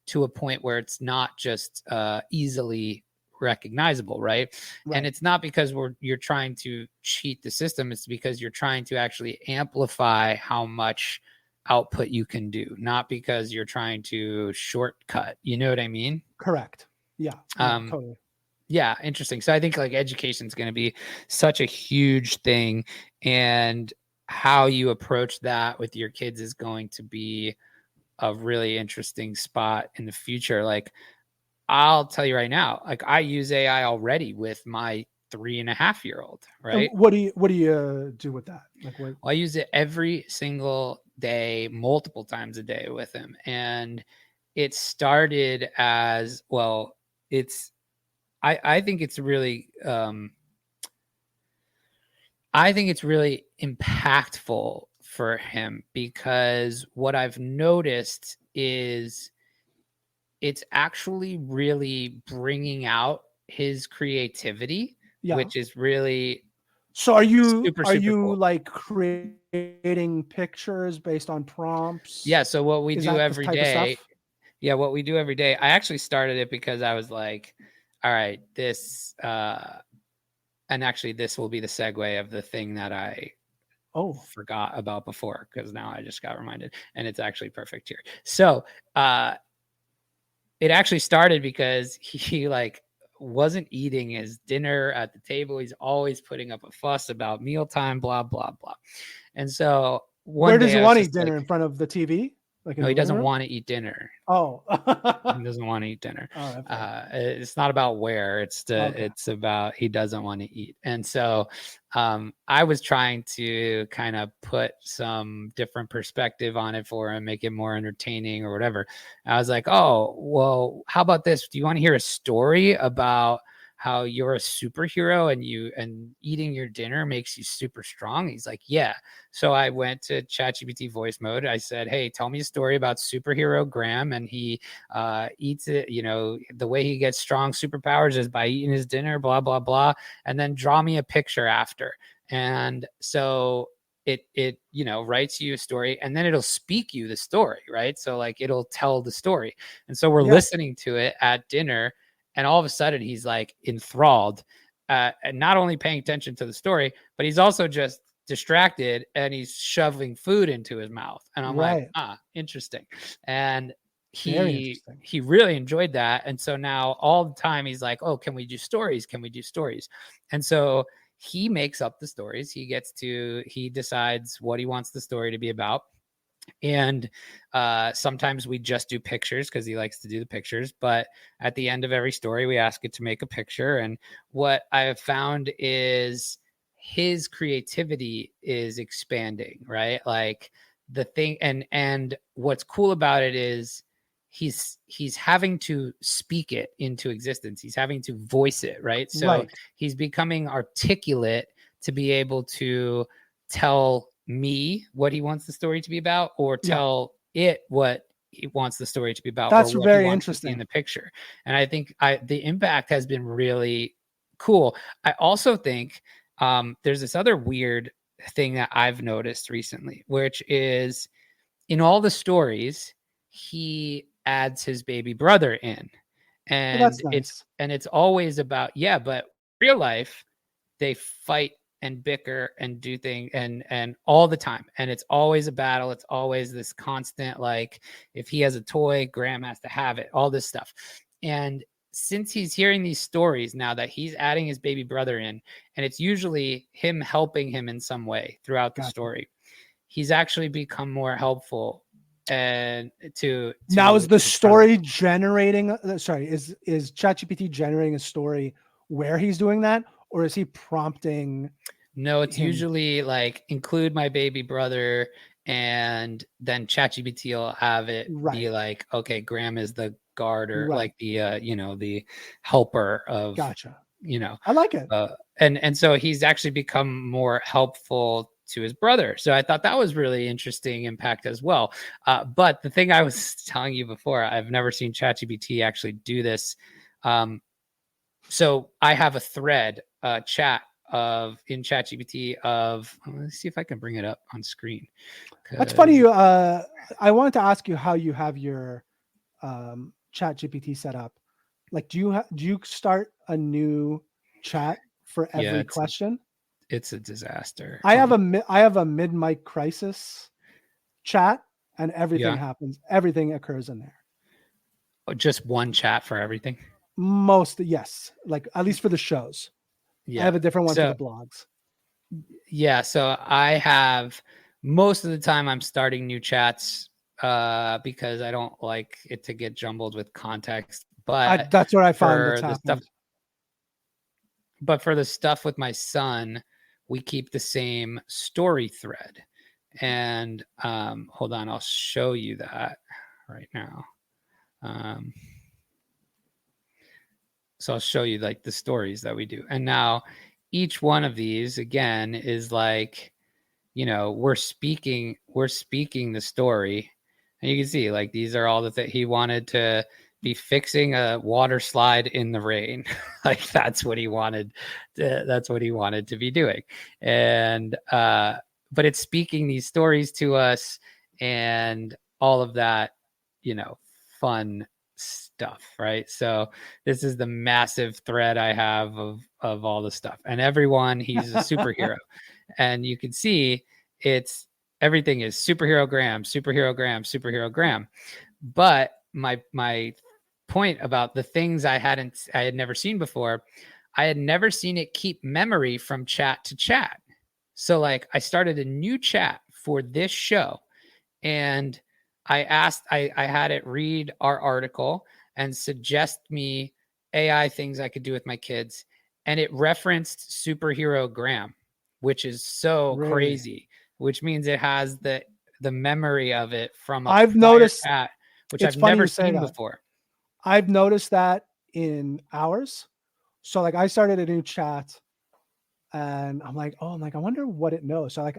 to a point where it's not just easily recognizable, right? And it's not because you're trying to cheat the system, it's because you're trying to actually amplify how much output you can do, not because you're trying to shortcut. You know what I mean? Correct. Yeah. Totally. Yeah, interesting. So I think like education is going to be such a huge thing, and how you approach that with your kids is going to be a really interesting spot in the future. Like, I'll tell you right now, like, I use AI already with my 3.5-year-old, right? And what do you do with that? Like, what? Well, I use it every single day, multiple times a day with him. And it started as, well, I think it's really impactful for him, because what I've noticed is it's actually really bringing out his creativity, which is really so are you super cool. Cool. Like creating pictures based on prompts? Yeah, so what we do every day, I actually started it because I was like, all right, this I and actually this will be the segue of the thing that I forgot about before, because now I just got reminded, and it's actually perfect here. So it actually started because he like wasn't eating his dinner at the table. He's always putting up a fuss about mealtime, blah blah blah. And so where does he want to eat dinner? In front of the TV? Like no, he doesn't want to eat dinner. Oh, he doesn't want to eat dinner. Oh, it's not about where, it's about he doesn't want to eat. And so I was trying to kind of put some different perspective on it for him, make it more entertaining or whatever. I was like, oh, well, how about this? Do you want to hear a story about how you're a superhero and eating your dinner makes you super strong? He's like, yeah. So I went to ChatGPT voice mode. I said, hey, tell me a story about superhero Graham. And he eats it, the way he gets strong superpowers is by eating his dinner, blah, blah, blah. And then draw me a picture after. And so it writes you a story, and then it'll speak you the story, right? So like it'll tell the story. And so we're listening to it at dinner. And all of a sudden he's like enthralled, and not only paying attention to the story, but he's also just distracted, and he's shoving food into his mouth. And I'm like, interesting. And he really enjoyed that. And so now all the time he's like, oh, can we do stories? Can we do stories? And so he makes up the stories. He decides what he wants the story to be about. And sometimes we just do pictures because he likes to do the pictures. But at the end of every story, we ask it to make a picture. And what I have found is his creativity is expanding, right? Like the thing, and what's cool about it is he's having to speak it into existence. He's having to voice it, right? So he's becoming articulate to be able to tell me what he wants the story to be about, or tell it what he wants the story to be about. That's very interesting in the picture. And I think the impact has been really cool. I also think there's this other weird thing that I've noticed recently, which is in all the stories, he adds his baby brother in. And it's always about, but real life, they fight and bicker and do things and all the time. And it's always a battle. It's always this constant, like if he has a toy, Graham has to have it, all this stuff. And since he's hearing these stories now that he's adding his baby brother in, and it's usually him helping him in some way throughout the story, he's actually become more helpful. And to now is the story generating, is ChatGPT generating a story where he's doing that? Or is he prompting? No, it's usually like include my baby brother, and then ChatGPT will have it be like, okay, Graham is the guard, or like the the helper of. Gotcha. I like it. And so he's actually become more helpful to his brother. So I thought that was really interesting impact as well. But the thing I was telling you before, I've never seen ChatGPT actually do this. So I have a thread, chat in ChatGPT of, let's see if I can bring it up on screen. That's funny. I wanted to ask you how you have your ChatGPT set up. Like, do you start a new chat for every question? It's a disaster. I have a mid-mic crisis chat, and everything happens. Everything occurs in there. Oh, just one chat for everything? Yes. Like at least for the shows. Yeah. I have a different one for the blogs. Yeah. So I have, most of the time I'm starting new chats because I don't like it to get jumbled with context. But that's what I found that's happened. But for the stuff with my son, we keep the same story thread. And hold on, I'll show you that right now. So I'll show you like the stories that we do. And now each one of these, again, is like, we're speaking the story. And you can see like these are all that he wanted to be fixing a water slide in the rain. Like that's what he wanted. That's what he wanted to be doing. And, but it's speaking these stories to us and all of that, fun stuff, right? So this is the massive thread I have of all the stuff, and everyone, he's a superhero. And you can see everything is superhero Graham, superhero Graham, superhero Graham. But my point about the things I had never seen before, I had never seen it keep memory from chat to chat. So like I started a new chat for this show, and I had it read our article and suggest me AI things I could do with my kids. And it referenced superhero Graham, which is so crazy, which means it has the memory of it from I've noticed chat, which I've never seen before. I've noticed that in ours. So like I started a new chat and I'm like, I wonder what it knows. So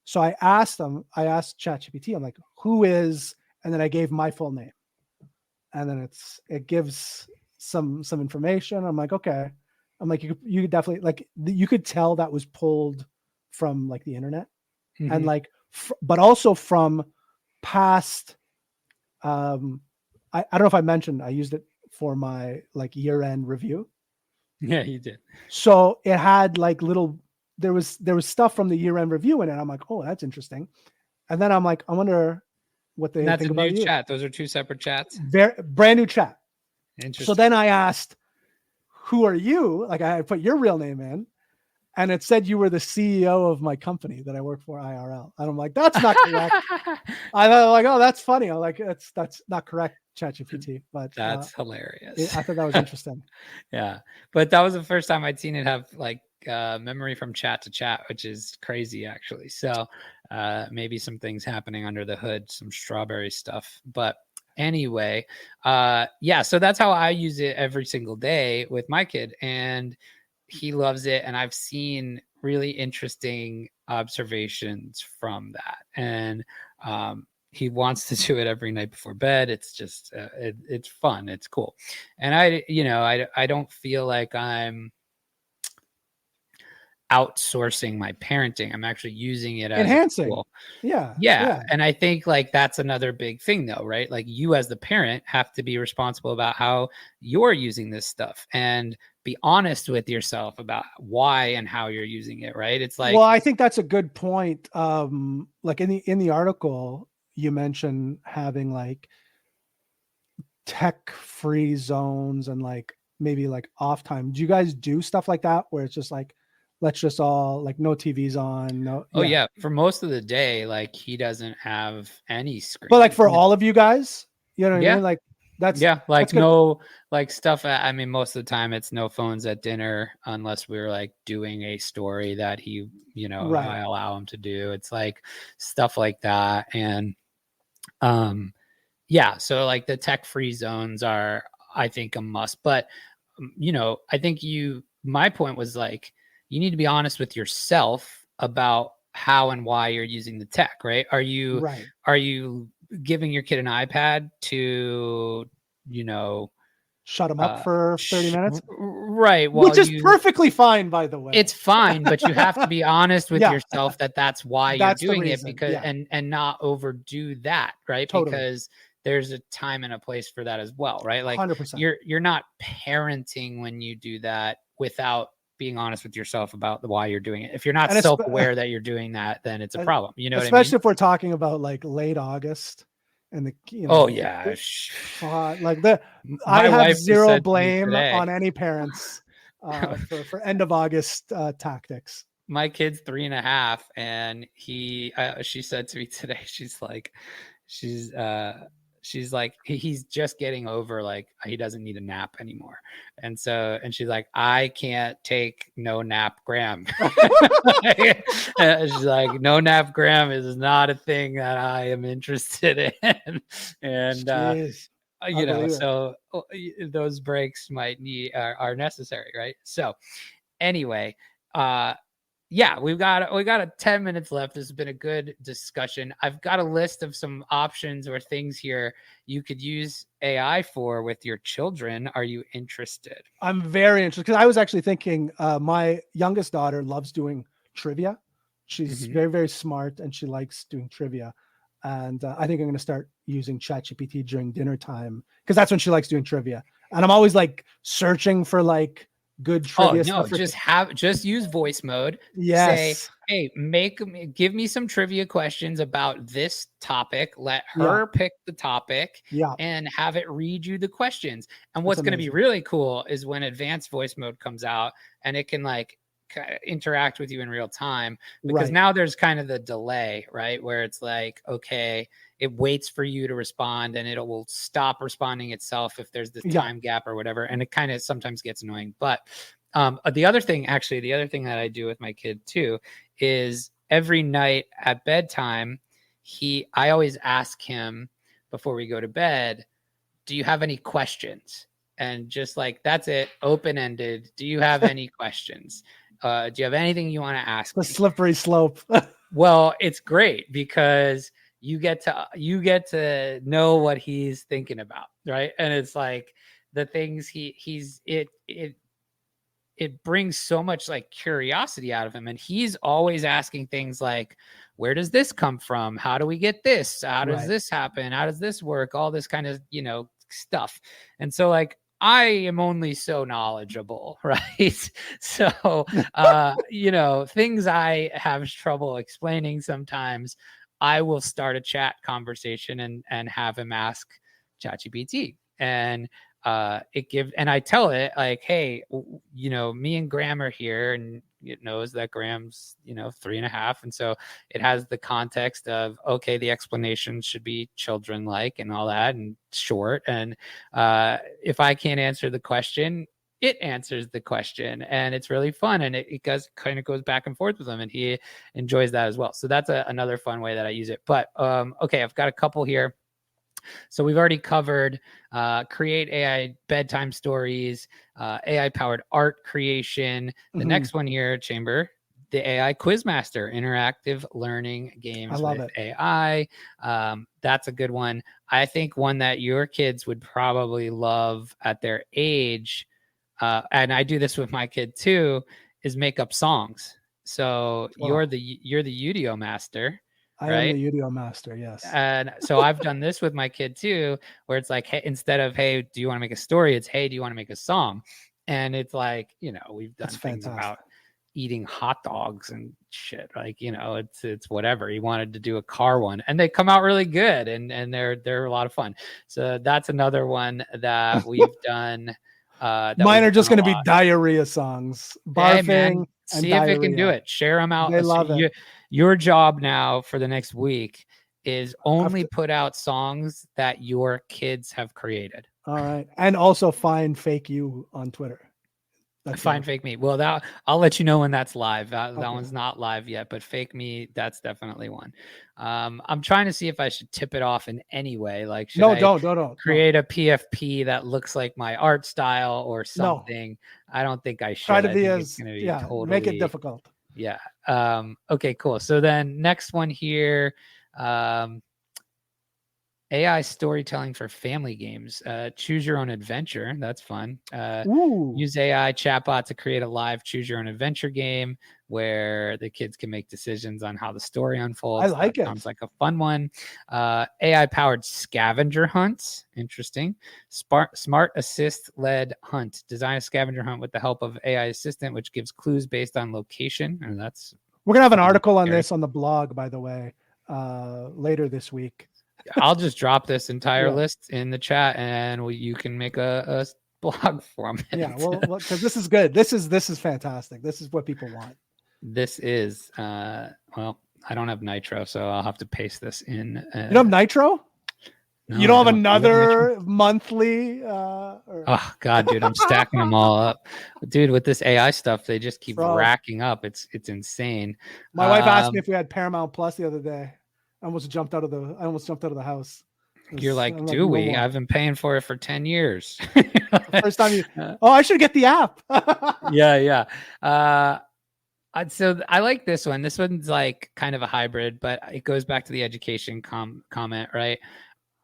so I asked ChatGPT, I'm like, who is, and then I gave my full name. And then it gives some information. I'm like, okay. I'm like, you could definitely, like, you could tell that was pulled from like the internet. Mm-hmm. And like, but also from past, I don't know if I mentioned, I used it for my like year-end review. Yeah, you did. So it had like there was stuff from the year-end review in it. I'm like, oh, that's interesting. And then I'm like, I wonder what they think about you. That's a new chat. Those are two separate chats. Brand new chat. Interesting. So then I asked, who are you? Like I put your real name in, and it said you were the CEO of my company that I work for, IRL. And I'm like, that's not correct. I thought like, oh, that's funny. I'm like, that's not correct, ChatGPT. But that's hilarious. I thought that was interesting. Yeah, but that was the first time I'd seen it have like memory from chat to chat, which is crazy actually. So maybe some things happening under the hood, some strawberry stuff. But anyway, so that's how I use it every single day with my kid, and he loves it. And I've seen really interesting observations from that. And he wants to do it every night before bed. It's just, it's fun. It's cool. And I don't feel like I'm outsourcing my parenting. I'm actually using it as enhancing. A tool. Yeah. And I think like that's another big thing though, right? Like you as the parent have to be responsible about how you're using this stuff and be honest with yourself about why and how you're using it, right? It's like, well, I think that's a good point. Like in the article, you mentioned having like tech-free zones and like maybe like off time. Do you guys do stuff like that where it's just like, let's just all like no TVs on? No. Oh yeah. For most of the day, like he doesn't have any screen. But like for all of you guys, you know what I mean? Like that's like no like stuff. I mean, most of the time it's no phones at dinner unless we're like doing a story that he, I allow him to do. It's like stuff like that. And so like the tech-free zones are, I think, a must. But I think my point was like, you need to be honest with yourself about how and why you're using the tech, right? Are you giving your kid an iPad to, shut them up for 30 minutes? Right. Which is perfectly fine, by the way. It's fine, but you have to be honest with yourself that that's why that's you're doing it, because and not overdo that, right? Totally. Because there's a time and a place for that as well, right? Like 100%. You're not parenting when you do that without being honest with yourself about why you're doing it. If you're not self-aware that you're doing that, then it's a problem. You know what I mean? Especially if we're talking about like late August and I have zero blame on any parents for end of August tactics. My kid's 3.5, and she said to me today, she's like, he's just getting over like he doesn't need a nap anymore. And she's like, I can't take no nap Graham. She's like, no nap Graham is not a thing that I am interested in. And so those breaks are necessary, right? So anyway, we've got 10 minutes left. This has been a good discussion. I've got a list of some options or things here you could use AI for with your children. Are you interested? I'm very interested, because I was actually thinking my youngest daughter loves doing trivia. She's very, very smart and she likes doing trivia. And I think I'm going to start using ChatGPT during dinner time because that's when she likes doing trivia. And I'm always like searching for like good trivia stuff. Just use voice mode. Yes. Say, hey, give me some trivia questions about this topic. Let her pick the topic and have it read you the questions. And what's going to be really cool is when advanced voice mode comes out and it can like interact with you in real time, because now there's kind of the delay, right? Where it's like, okay, it waits for you to respond and it will stop responding itself if there's this time gap or whatever. And it kind of sometimes gets annoying. But the other thing that I do with my kid too is every night at bedtime, I always ask him before we go to bed, do you have any questions? And just like, that's it, open-ended. Do you have any questions? Do you have anything you want to ask me? The slippery slope. Well, it's great because you get to know what he's thinking about, right? And it's like the things it brings so much like curiosity out of him, and he's always asking things like, where does this come from? How do we get this? How does this happen? How does this work? All this kind of, stuff. And so like, I am only so knowledgeable, right? So, things I have trouble explaining sometimes, I will start a chat conversation and have him ask ChatGPT. And and I tell it like, hey, me and Graham are here, and it knows that Graham's, 3.5. And so it has the context of, okay, the explanation should be children-like and all that and short. And if I can't answer the question, it answers the question, and it's really fun. And it kind of goes back and forth with him, and he enjoys that as well. So that's another fun way that I use it. But okay, I've got a couple here. So we've already covered create AI bedtime stories, AI powered art creation. The next one here, Chamber, the AI Quizmaster, interactive learning games with AI. That's a good one. I think one that your kids would probably love at their age, and I do this with my kid too, is make up songs. So you're the Udio master. I am the Udio master, yes. And so I've done this with my kid too, where it's like, hey, instead of, hey, do you want to make a story? It's, hey, do you want to make a song? And it's like, we've done things about eating hot dogs and shit. Like, it's whatever. He wanted to do a car one, and they come out really good, and they're a lot of fun. So that's another one that we've done. Mine are just going to be diarrhea songs, barfing. Hey, see if it can do it. Share them out. They love it. Your job now for the next week is only put out songs that your kids have created. All right. And also find fake you on Twitter. Find fake me. Well, I'll let you know when that's live. That one's not live yet, but fake me, that's definitely one. I'm trying to see if I should tip it off in any way. Like, don't create a PFP that looks like my art style or something. No. I don't think I should. Try to make it difficult. Yeah. Okay, cool. So then next one here, AI storytelling for family games. Choose your own adventure. That's fun. Use AI chatbot to create a live choose your own adventure game where the kids can make decisions on how the story unfolds. I like it. Sounds like a fun one. AI powered scavenger hunts. Interesting. Smart assist led hunt. Design a scavenger hunt with the help of AI assistant, which gives clues based on location. And we're gonna have an article on this on the blog, by the way, later this week. I'll just drop this entire list in the chat, and you can make a blog form. Yeah, well, because this is good. This is fantastic. This is what people want. This is well, I don't have Nitro, so I'll have to paste this in. You don't have Nitro? No, you don't have another monthly? Oh God, dude, I'm stacking them all up, dude. With this AI stuff, they just keep racking up. It's insane. My wife asked me if we had Paramount Plus the other day. I almost jumped out of the house. You're like, do we? I've been paying for it for 10 years. First time I should get the app. Yeah. So I like this one. This one's like kind of a hybrid, but it goes back to the education comment, right?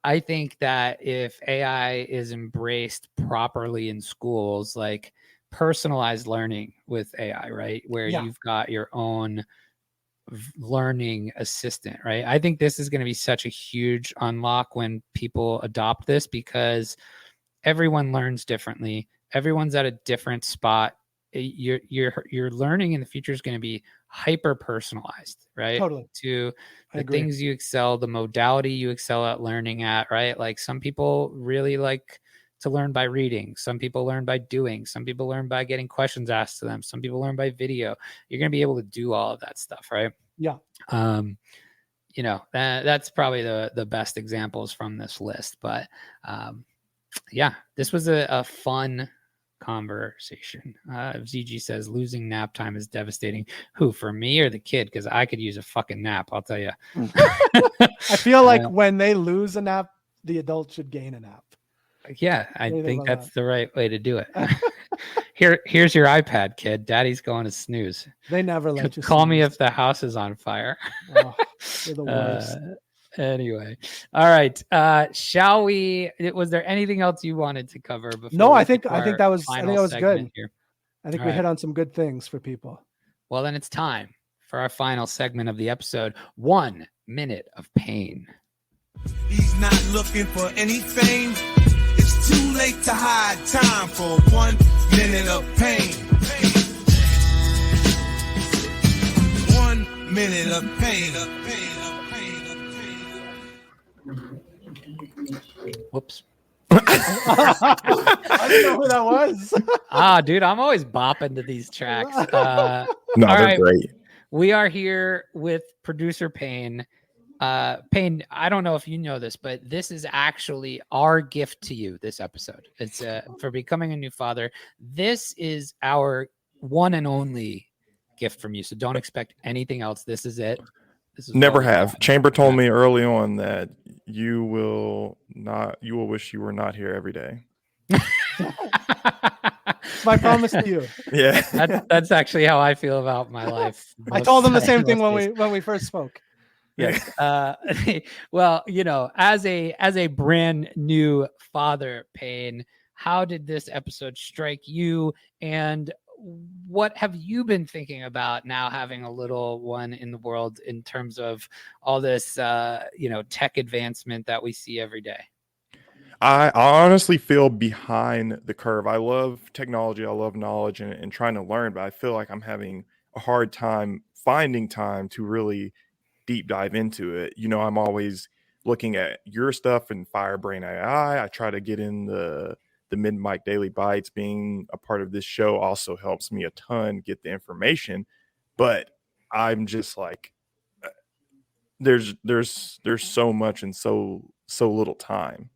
I think that if AI is embraced properly in schools, like personalized learning with AI, right? Where you've got your own learning assistant, right? I think this is going to be such a huge unlock when people adopt this, because everyone learns differently. Everyone's at a different spot. Your learning in the future is going to be hyper personalized, right? Totally. To I the agree. things you excel, the modality you excel at learning at, right? Like some people really like to learn by reading. Some people learn by doing. Some people learn by getting questions asked to them. Some people learn by video. You're going to be able to do all of that stuff, right? Yeah. That's probably the best examples from this list. But yeah, this was a fun conversation. ZG says losing nap time is devastating. Who, for me or the kid? Because I could use a fucking nap, I'll tell you. I feel like when they lose a nap, the adult should gain a nap. Yeah, I think that's the right way to do it. Here's your iPad, kid. Daddy's going to snooze. They never let you call me snooze. if the house is on fire. Oh, they're the worst. Anyway, all right. Shall we? Was there anything else you wanted to cover before? No, I think that was good. Here? I think All we right. hit on some good things for people. Well, then it's time for our final segment of the episode: 1 minute of pain. He's not looking for any fame. It's too late to hide time for 1 minute of pain. 1 minute of pain. Whoops. I didn't know who that was. Dude, I'm always bopping to these tracks. No, all they're right. great. We are here with producer Payne. Payne, I don't know if you know this, but this is actually our gift to you this episode. It's for becoming a new father. This is our one and only gift from you. So don't expect anything else. This is it. This is Never have. Chamber told me early on that you will wish you were not here every day. It's my promise to you. Yeah. That's actually how I feel about my life. I told them the same thing when we first spoke. Yes. Well, as a brand new father, Payne, how did this episode strike you, and what have you been thinking about now having a little one in the world in terms of all this, tech advancement that we see every day? I honestly feel behind the curve. I love technology. I love knowledge and trying to learn, but I feel like I'm having a hard time finding time to really deep dive into it. I'm always looking at your stuff and Firebrain AI. I try to get in the Mid-Mic Daily Bites. Being a part of this show also helps me a ton get the information, but I'm just like, there's so much and so little time.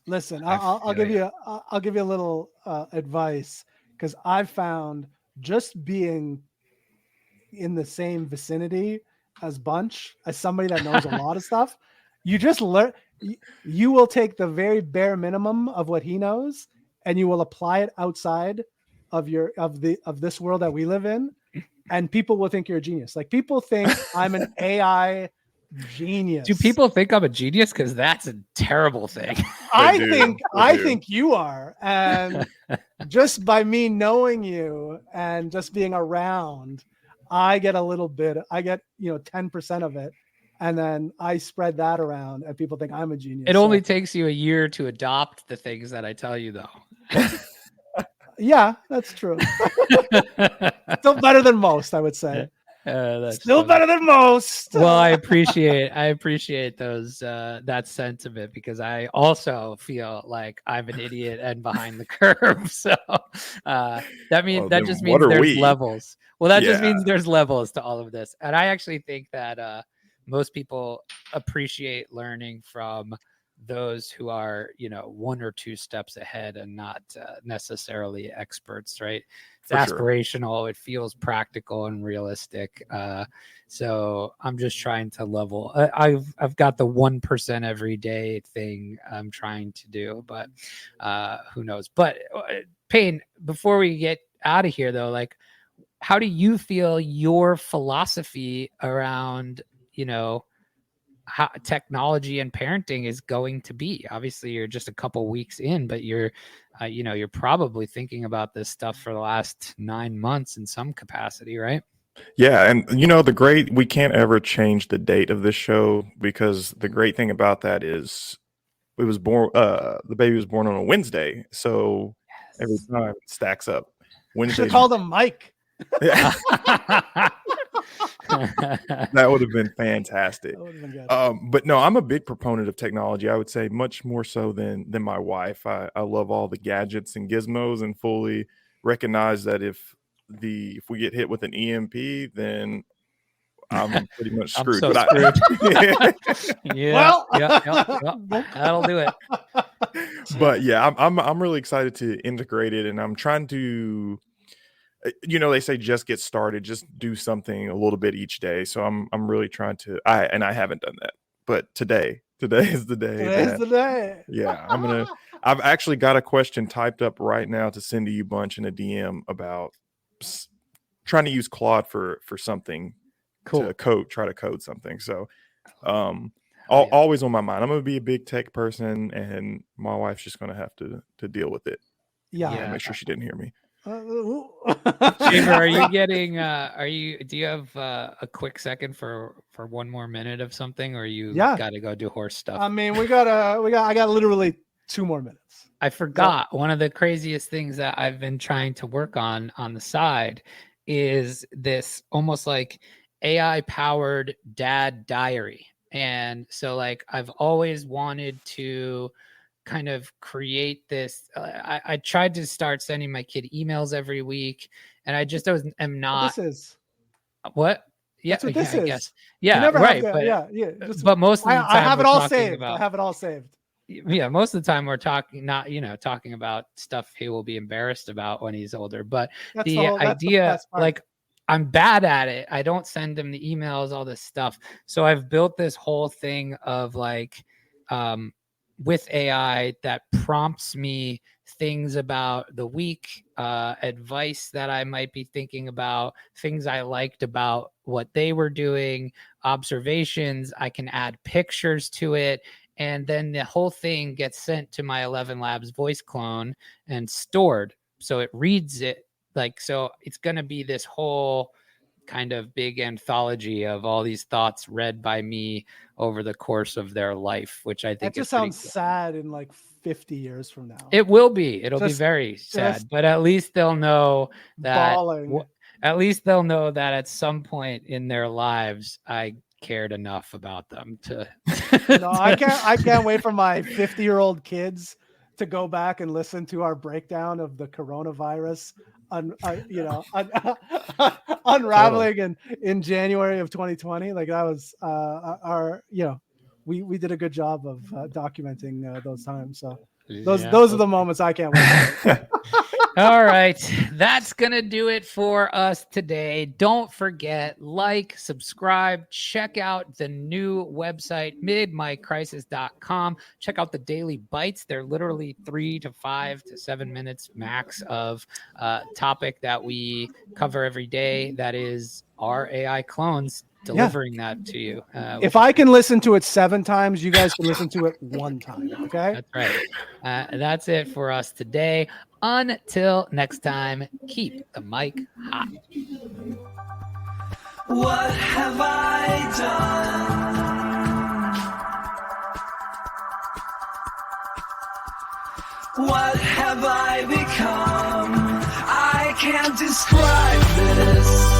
Listen, I'll give you a little advice, because I've found just being in the same vicinity as Bunch, as somebody that knows a lot of stuff, you just learn. You will take the very bare minimum of what he knows, and you will apply it outside of this world that we live in, and people will think you're a genius. Like, people think I'm an AI genius. Do people think I'm a genius? Because that's a terrible thing. I think you are, and just by me knowing you and just being around, I get 10% of it, and then I spread that around, and people think I'm a genius. It only takes you a year to adopt the things that I tell you, though. Yeah, that's true. Still better than most, I would say. That's still funny. better than most. Well, I appreciate those that sentiment, because I also feel like I'm an idiot and behind the curve. So that means there's levels. Well, that just means there's levels to all of this, and I actually think that most people appreciate learning from those who are 1 or 2 steps ahead and not necessarily experts, right? It's aspirational. It feels practical and realistic. So I'm just trying to level. I've got the 1% every day thing I'm trying to do, but who knows? But Payne, before we get out of here, though, like, how do you feel your philosophy around how technology and parenting is going to be? Obviously, you're just a couple weeks in, but you're probably thinking about this stuff for the last 9 months in some capacity, right? Yeah, and we can't ever change the date of this show, because the great thing about that is the baby was born on a Wednesday, so every time it stacks up. Should have called him Mike. Yeah. That would have been fantastic. That would have been good. But no, I'm a big proponent of technology. I would say much more so than my wife. I love all the gadgets and gizmos, and fully recognize that if we get hit with an EMP, then I'm pretty much screwed. I'm so screwed. Yeah, that'll do it. But yeah, I'm really excited to integrate it, and I'm trying to, they say just get started, just do something a little bit each day. So I'm really trying to. I haven't done that, but today is the day. Today's the day. Yeah, I've actually got a question typed up right now to send to you, Bunch, in a DM about trying to use Claude for something. Cool. To try to code something. So always on my mind. I'm gonna be a big tech person, and my wife's just gonna have to deal with it. Yeah. Make sure she didn't hear me. Chamber, are you getting do you have a quick second for one more minute of something, or you gotta go do horse stuff? I mean, I got literally 2 more minutes. I forgot one of the craziest things that I've been trying to work on the side is this almost like AI powered dad diary. And so like I've always wanted to kind of create this. I tried to start sending my kid emails every week, and I just am not. This is what? Yeah, that's what this is. I guess. Yeah, right. But most of the time I have it all saved. I have it all saved. Yeah, most of the time we're talking talking about stuff he will be embarrassed about when he's older. But the idea, like, I'm bad at it. I don't send him the emails, all this stuff. So I've built this whole thing of like, with AI that prompts me things about the week, advice that I might be thinking about, things I liked about what they were doing, observations. I can add pictures to it. And then the whole thing gets sent to my 11 Labs voice clone and stored. So it reads it. Like, so it's going to be this whole kind of big anthology of all these thoughts read by me over the course of their life, which I think that just sounds sad in like 50 years from now. It will be. It'll be very sad, but at least they'll know that. At least they'll know that at some point in their lives, I cared enough about them to. No, I can't wait for my 50-year-old kids to go back and listen to our breakdown of the coronavirus, unraveling in January of 2020. Like that was we did a good job of documenting those times. So those are the moments I can't wait. All right. That's going to do it for us today. Don't forget, subscribe, check out the new website, midmiccrisis.com. Check out the daily bites. They're literally 3 to 5 to 7 minutes max of topic that we cover every day. That is our AI clones delivering that to you. If I can listen to it 7 times, you guys can listen to it 1 time. Okay. That's right. That's it for us today. Until next time, keep the mic hot. What have I done? What have I become? I can't describe this.